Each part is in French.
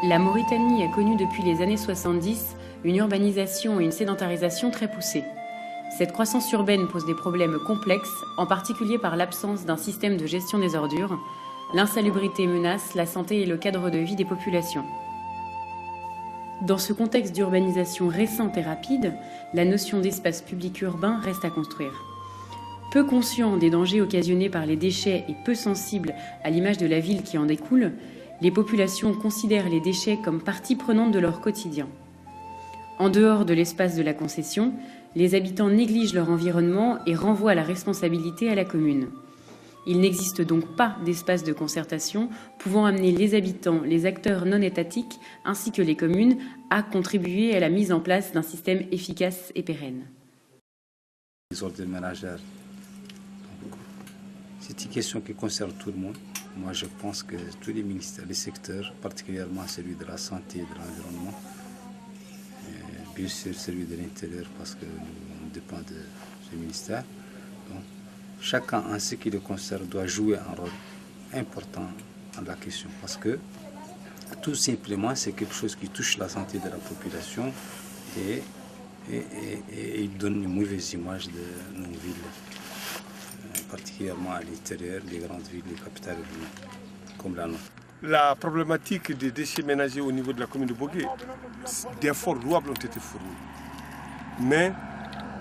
La Mauritanie a connu depuis les années 70 une urbanisation et une sédentarisation très poussées. Cette croissance urbaine pose des problèmes complexes, en particulier par l'absence d'un système de gestion des ordures. L'insalubrité menace la santé et le cadre de vie des populations. Dans ce contexte d'urbanisation récente et rapide, la notion d'espace public urbain reste à construire. Peu conscient des dangers occasionnés par les déchets et peu sensible à l'image de la ville qui en découle, les populations considèrent les déchets comme partie prenante de leur quotidien. En dehors de l'espace de la concession, les habitants négligent leur environnement et renvoient la responsabilité à la commune. Il n'existe donc pas d'espace de concertation pouvant amener les habitants, les acteurs non étatiques ainsi que les communes à contribuer à la mise en place d'un système efficace et pérenne. Les ordures ménagères, c'est une question qui concerne tout le monde. Moi, je pense que tous les ministères, les secteurs, particulièrement celui de la santé et de l'environnement, bien sûr celui de l'intérieur parce qu'on dépend de ce ministère. Donc, chacun en ce qui le concerne doit jouer un rôle important dans la question parce que tout simplement c'est quelque chose qui touche la santé de la population et il donne une mauvaise image de nos villes. Particulièrement à l'intérieur des grandes villes, des capitales comme la nôtre. La problématique des déchets ménagers au niveau de la commune de Bogué, d'efforts louables ont été fournis. Mais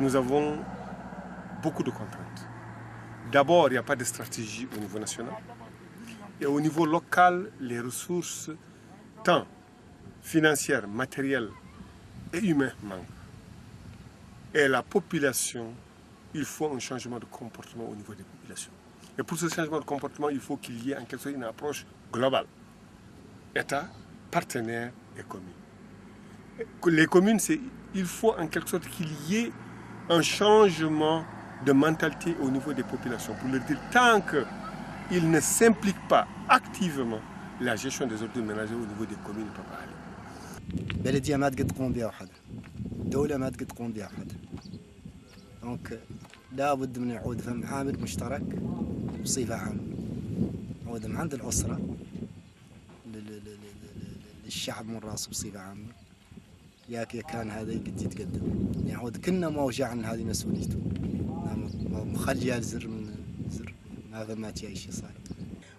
nous avons beaucoup de contraintes. D'abord, il n'y a pas de stratégie au niveau national. Et au niveau local, les ressources, tant financières, matérielles et humaines, manquent. Et la population, il faut un changement de comportement au niveau des populations. Et pour ce changement de comportement, il faut qu'il y ait en quelque sorte une approche globale. État, partenaires et communes. Les communes, il faut en quelque sorte qu'il y ait un changement de mentalité au niveau des populations. Pour leur dire, tant qu'ils ne s'impliquent pas activement, la gestion des ordures ménagères au niveau des communes ne peut pas aller. البلدية ما تقدر تقوم بها وحدها. الدولة ما تقدر تقوم بها وحدها. دونك لابد من يعود فم عامل مشترك بصفة عامة. يعود من عند الأسرة للشعب من راسه بصفة عامة. ياك كان هذا قد يتقدم. يعود كنا موجعنا هذه مسؤوليته. مخليها الزر من زر ما فمات أي شيء صار.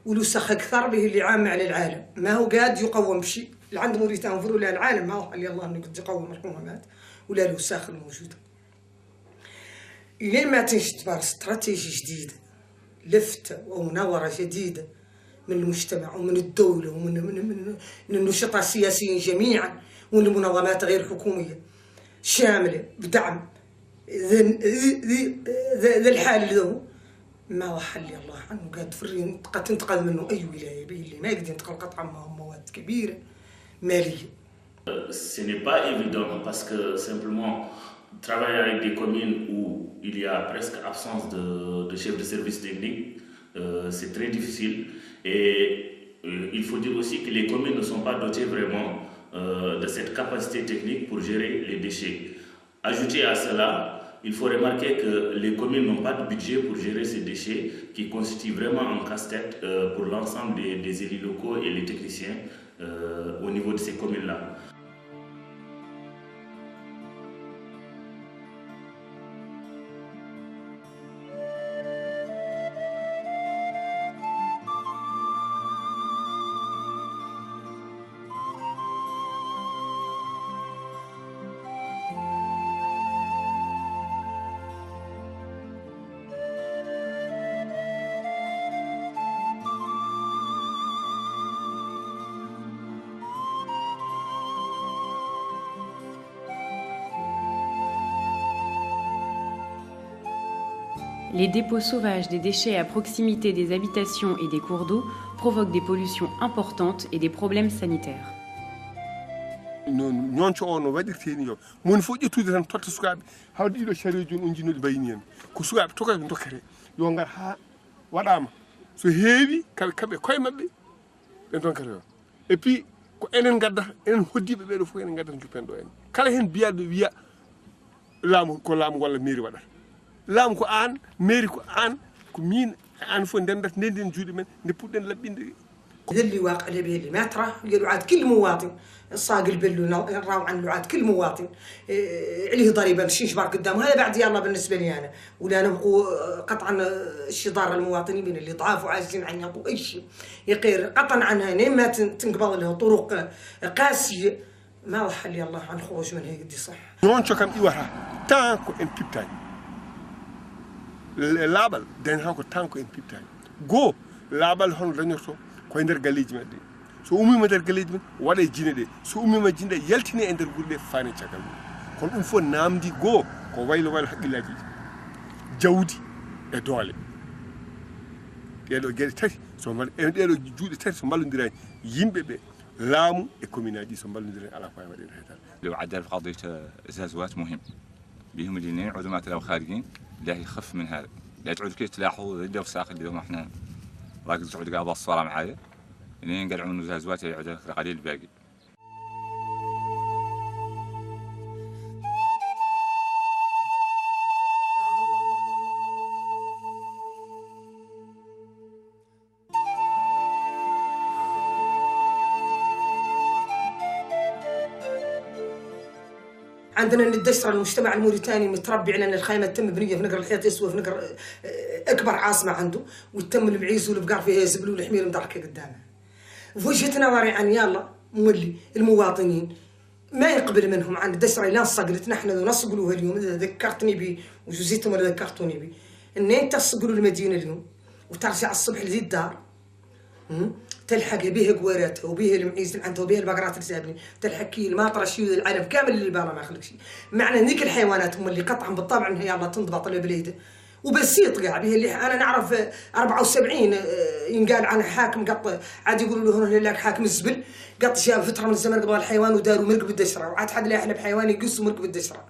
ولوسخ أكثر به اللي عام على العالم ما هو قاد يقوم بشيء اللي عنده موريتان انظروا له العالم ما هو اللي الله انه قد يقوم الحكومات ولا الوساخ الموجوده إلين ما تنشتبر استراتيجية جديدة لفتة ومناورة جديدة من المجتمع ومن الدولة ومن من النشطاء السياسيين جميعا ومن المنظمات غير الحكومية شاملة بدعم ذا الحال ذو ما وحل الله عنه قاد فرين تنتقل منه أي ولاية به اللي ما يقدر ينتقل قطعا معهم مواد كبيرة مالية. Ce n'est pas évident parce que simplement travailler avec des communes où il y a presque absence de chef de service technique, c'est très difficile. Et il faut dire aussi que les communes ne sont pas dotées vraiment de cette capacité technique pour gérer les déchets. Ajouté à cela, il faut remarquer que les communes n'ont pas de budget pour gérer ces déchets qui constituent vraiment un casse-tête pour l'ensemble des élus locaux et les techniciens au niveau de ces communes-là. Les dépôts sauvages des déchets à proximité des habitations et des cours d'eau provoquent des pollutions importantes et des problèmes sanitaires. ñonco o no waɗirteni yo mon fof ƴettude tan totta sukaɓe hawde ɗiɗo careji on jinnoɗe mbayni hen ko sukaɓe tokoɓe dokkere yo ngar ha waɗama so heewi kamɓe koye mabɓe ɓe donkata yo et puis ko enen gaddata enen hoddiɓe ɓeɗo fof enen gaddata juppen ɗo en kala hen biyaɗo wiya laamu ko laamu walla mairie waɗata laamu ko an mairie ko an ko min an fof ndendata ndenden juuɗe men nde puɗɗen laɓɓinde اللي واقع به اللي ما تراه قالوا عاد كل مواطن صاق البل راو عن عاد كل مواطن عليه ضريبه ماشي نجبر قدامه. هذا بعد يلا بالنسبه لي انا ولا نبقوا قطعا الشي ضار المواطنين من اللي ضعاف وعاجزين عن يعطوا اي شيء يقير قطعا عنها نيما تنقبض له طرق قاسيه ما وحل يلا عن خروج من هيك دي صح. نون شو كم إيوها تانكو إن بيبتاي لابل دين هاكو تانكو إن بيبتاي جو لابل هون رنيوتو كويندر غاليج مدي so umi ma der galejum wada jine de so umi ma jinde yaltine e der gurde fani cakal kon dum fo namdi go ko waylo haqqillaji jawdi e doole dedo gere tati so mal e dedo juude tati so ballondira yimbe be laamu e communauté so ballondira ala ko wadi hetal لو عدل في قضيه الزازوات مهم بهم الاثنين عدمات لو خارجين لا يخف من هذا لا تعود كي تلاحظوا ذا وساق اليوم احنا راكز تعود قاعد الصوره معايا لين قلعوا من الزازوات يعود قليل باقي. عندنا الدشرة المجتمع الموريتاني متربي على ان الخيمه تم بنيه في نقر الحياه يسوى في نقر اكبر عاصمه عنده وتم المعيز والبقار فيها زبل والحمير مدركه قدامه. في وجهه نظري عن يلا مولي المواطنين ما يقبل منهم عن الدشرة لا صقلت نحن نصقلوها اليوم اذا ذكرتني به وجوزيتهم ولا ذكرتوني به ان انت تصقلوا المدينه اليوم وترجع الصبح لذي الدار تلحق بها قواراتها وبها المعيز اللي عندها وبها البقرات الزابنين تلحق كي الماطره شيء العالم كامل اللي بالا ما يخلق شيء. معنى ذيك الحيوانات هم اللي قطعا بالطبع انها يلا تنضبط البليده وبسيط قاع بها اللي انا نعرف 74 ينقال عنها حاكم قط عاد يقولوا له هنا لك حاكم الزبل قط جاب فتره من الزمن قبل الحيوان وداروا مرقب الدشره وعاد حد لا احنا بحيوان يقصوا مرقب الدشره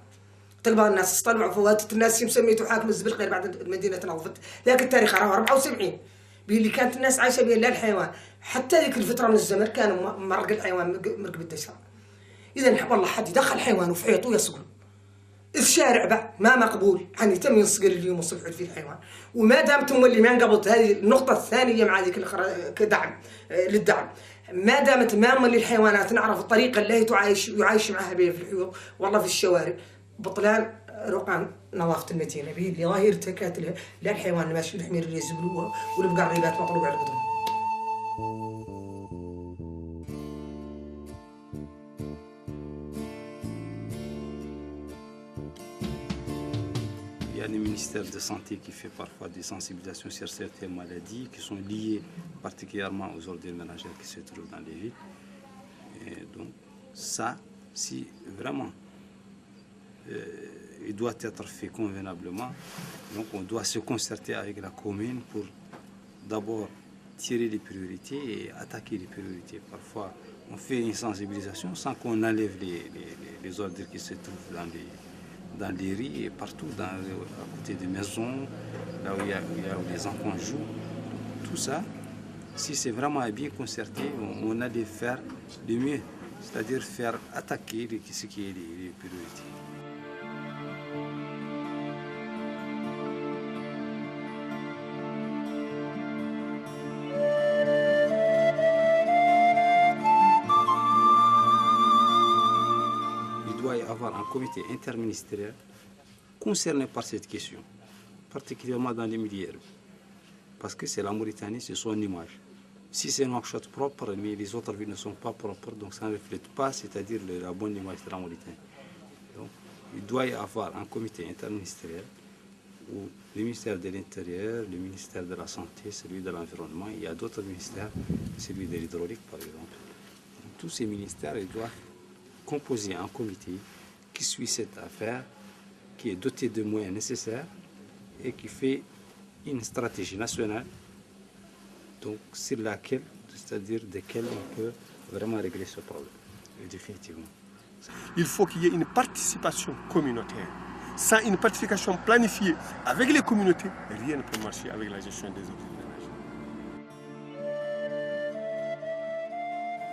تقبل الناس طلعوا فواتت الناس مسميته حاكم الزبل غير بعد المدينه تنظفت لكن التاريخ راه 74 اللي كانت الناس عايشه بها لا الحيوان حتى ذيك الفتره من الزمن كانوا مرق الحيوان مرقب الدشره. اذا والله حد يدخل حيوان وفي عيطو يصقل الشارع بعد ما مقبول يعني تم ينصقل اليوم وصبحوا فيه الحيوان وما دام تمولي ما انقبضت هذه النقطه الثانيه مع ذيك كدعم للدعم ما دامت ما مولي الحيوانات نعرف الطريقه اللي يعايش معها بها في الحيوط والله في الشوارع بطلان رقم نظافه المدينه به اللي ظاهر تكات لا الحيوان ماشي الحمير اللي يزبلوه والبقر الريبات مطلوب على القدم. Il y a le ministère de Santé qui fait parfois des sensibilisations sur certaines maladies qui sont liées particulièrement aux ordures ménagères qui se trouvent dans les villes. Et donc ça, si vraiment il doit être fait convenablement, donc on doit se concerter avec la commune pour d'abord tirer les priorités et attaquer les priorités. Parfois on fait une sensibilisation sans qu'on enlève les ordures qui se trouvent dans les rues et partout, à côté des maisons, là où où les enfants jouent. Tout ça, si c'est vraiment bien concerté, on allait faire le mieux, c'est-à-dire faire attaquer ce qui est les priorités. Avoir un comité interministériel concerné par cette question, particulièrement dans les milieux urbains. Parce que c'est la Mauritanie, c'est son image. Si c'est Nouakchott propre, mais les autres villes ne sont pas propres, donc ça ne reflète pas, c'est-à-dire la bonne image de la Mauritanie. Donc il doit y avoir un comité interministériel où le ministère de l'Intérieur, le ministère de la Santé, celui de l'Environnement, il y a d'autres ministères, celui de l'hydraulique par exemple. Donc, tous ces ministères, ils doivent composer un comité qui suit cette affaire, qui est doté de moyens nécessaires et qui fait une stratégie nationale, donc sur laquelle, c'est-à-dire desquelles on peut vraiment régler ce problème, définitivement. Il faut qu'il y ait une participation communautaire. Sans une participation planifiée avec les communautés, rien ne peut marcher avec la gestion des ordures ménagères.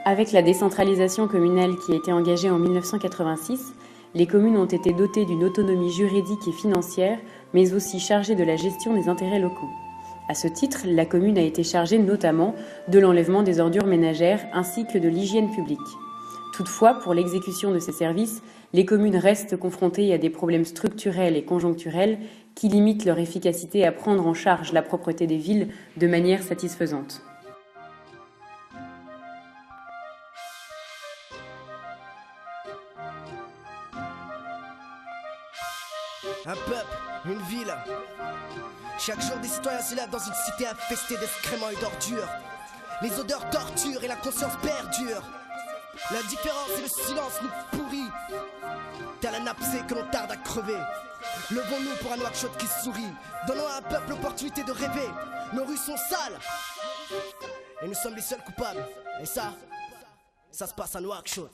Avec la décentralisation communale qui a été engagée en 1986, les communes ont été dotées d'une autonomie juridique et financière, mais aussi chargées de la gestion des intérêts locaux. À ce titre, la commune a été chargée notamment de l'enlèvement des ordures ménagères ainsi que de l'hygiène publique. Toutefois, pour l'exécution de ces services, les communes restent confrontées à des problèmes structurels et conjoncturels qui limitent leur efficacité à prendre en charge la propreté des villes de manière satisfaisante. Un peuple, une ville. Chaque jour des citoyens se lèvent dans une cité infestée d'excréments et d'ordures. Les odeurs torturent et la conscience perdure. L'indifférence et le silence nous pourrit. Tel un abcès que l'on tarde à crever. Levons-nous pour un Nouakchott qui sourit. Donnons à un peuple l'opportunité de rêver. Nos rues sont sales et nous sommes les seuls coupables. Et ça se passe à Nouakchott.